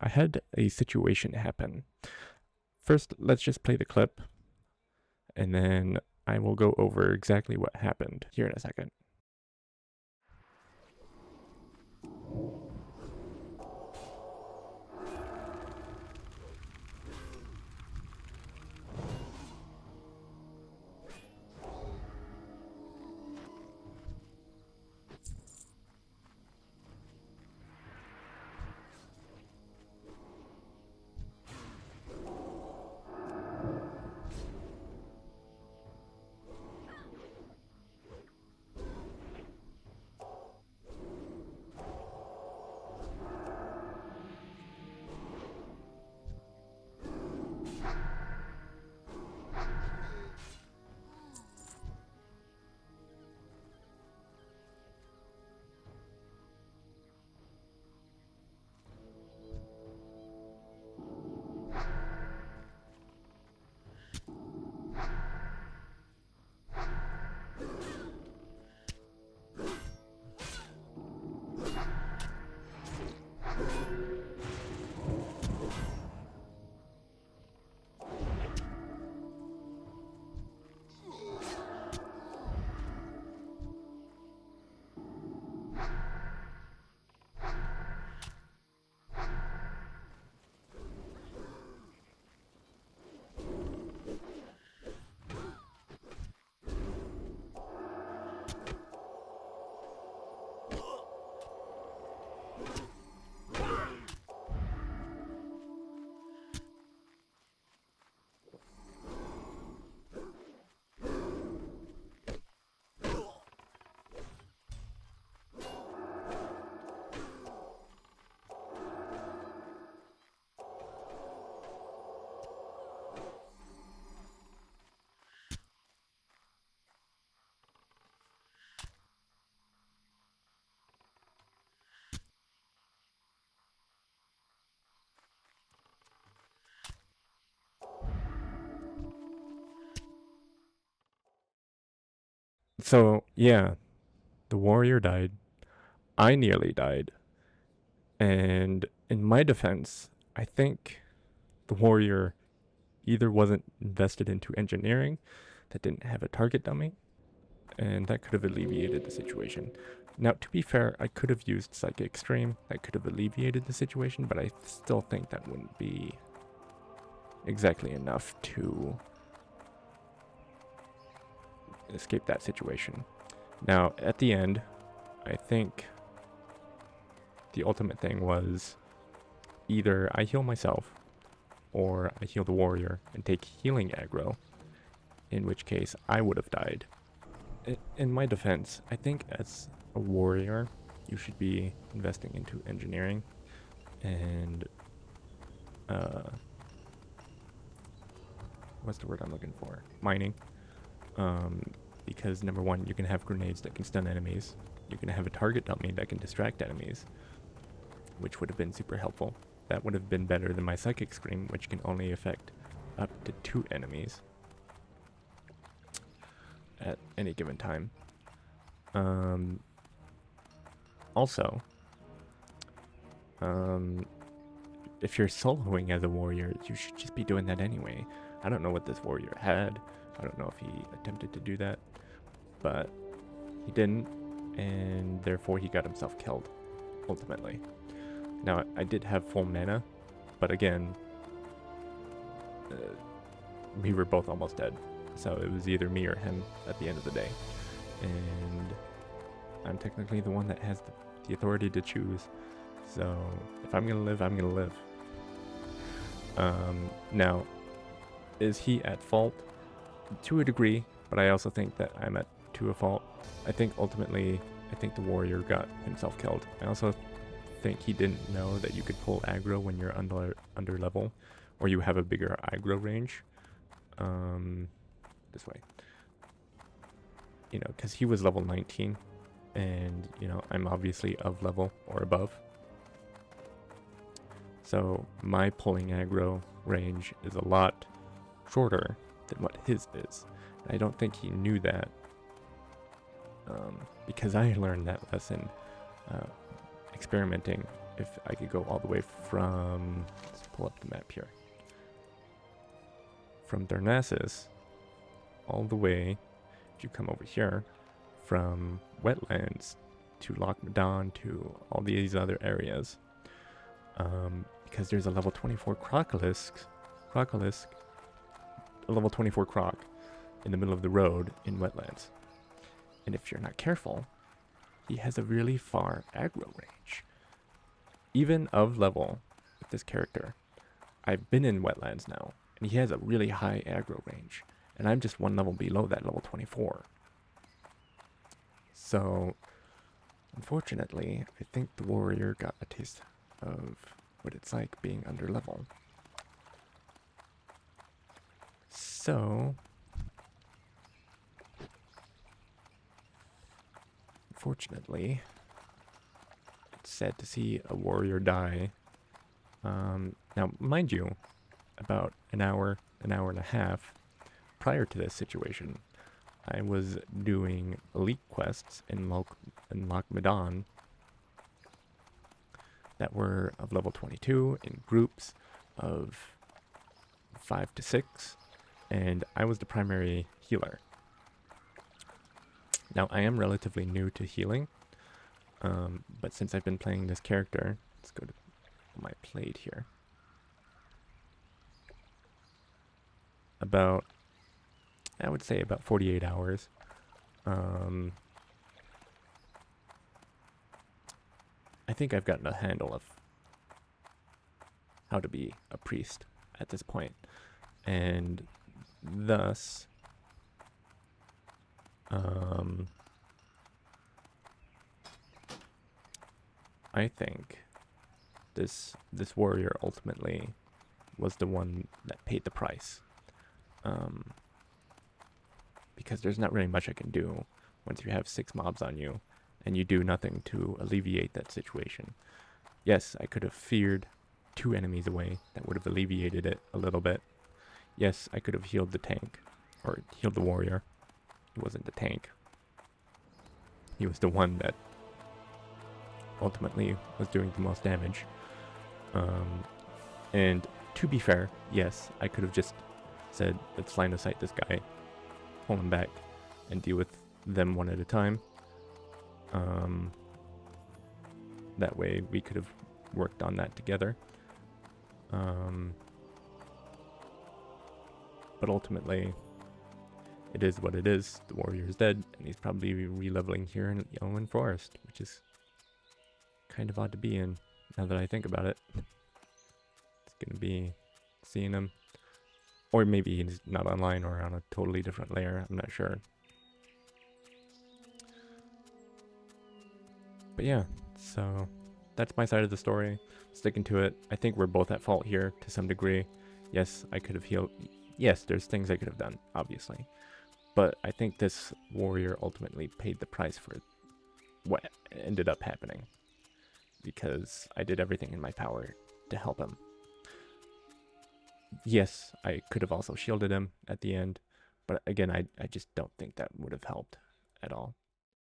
I had a situation happen. First, let's just play the clip, and then I will go over exactly what happened here in a second. So, yeah, the warrior died. I nearly died. And in my defense, I think the warrior either wasn't invested into engineering, that didn't have a target dummy, and that could have alleviated the situation. Now, to be fair, I could have used Psychic Stream. That could have alleviated the situation, but I still think that wouldn't be exactly enough to escape that situation. Now, at the end, I think the ultimate thing was either I heal myself or I heal the warrior and take healing aggro, in which case I would have died. In my defense, I think as a warrior, you should be investing into engineering and what's the word I'm looking for? Mining. Because number one, you can have grenades that can stun enemies. You can have a target dummy that can distract enemies, which would have been super helpful. That would have been better than my Psychic Scream, which can only affect up to 2 enemies at any given time. Also, if you're soloing as a warrior, you should just be doing that anyway. I don't know what this warrior had. I don't know if he attempted to do that, but he didn't, and therefore he got himself killed, ultimately. Now, I did have full mana, but again, we were both almost dead. So it was either me or him at the end of the day. And I'm technically the one that has the authority to choose. So if I'm going to live, I'm going to live. Now, is he at fault? To a degree, but I also think that I'm to a fault. I think ultimately, the warrior got himself killed. I also think he didn't know that you could pull aggro when you're under level, or you have a bigger aggro range. This way. You know, because he was level 19, and, you know, I'm obviously of level or above. So my pulling aggro range is a lot shorter than what his is. I don't think he knew that, because I learned that lesson experimenting if I could go all the way from, let's pull up the map here, from Darnassus all the way, if you come over here, from Wetlands to Loch Madon to all these other areas, because there's a level 24 Crocolisk, a level 24 Croc in the middle of the road in Wetlands. And if you're not careful, he has a really far aggro range. Even of level with this character, I've been in Wetlands now, and he has a really high aggro range. And I'm just one level below that, level 24. So, unfortunately, I think the warrior got a taste of what it's like being under level. So, unfortunately, it's sad to see a warrior die. Now, mind you, about an hour and a half prior to this situation, I was doing elite quests in Loch Madon that were of level 22 in groups of 5 to 6, and I was the primary healer. Now, I am relatively new to healing, but since I've been playing this character, let's go to my plate here. I would say about 48 hours. I think I've gotten a handle of how to be a priest at this point, and thus, I think this warrior ultimately was the one that paid the price. Because there's not really much I can do once you have 6 mobs on you and you do nothing to alleviate that situation. Yes, I could have feared 2 enemies away. That would have alleviated it a little bit. Yes, I could have healed the tank, or healed the warrior. He wasn't the tank. He was the one that ultimately was doing the most damage. And to be fair, yes, I could have just said, let's line of sight this guy, pull him back, and deal with them one at a time. That way we could have worked on that together. But ultimately, it is what it is. The warrior is dead, and he's probably re-leveling here in Yellowwind Forest, which is kind of odd to be in, now that I think about it. It's gonna be seeing him. Or maybe he's not online or on a totally different layer, I'm not sure. But yeah, so that's my side of the story. Sticking to it. I think we're both at fault here to some degree. Yes, I could have healed. Yes, there's things I could have done, obviously. But I think this warrior ultimately paid the price for what ended up happening, because I did everything in my power to help him. Yes, I could have also shielded him at the end, but again, I just don't think that would have helped at all.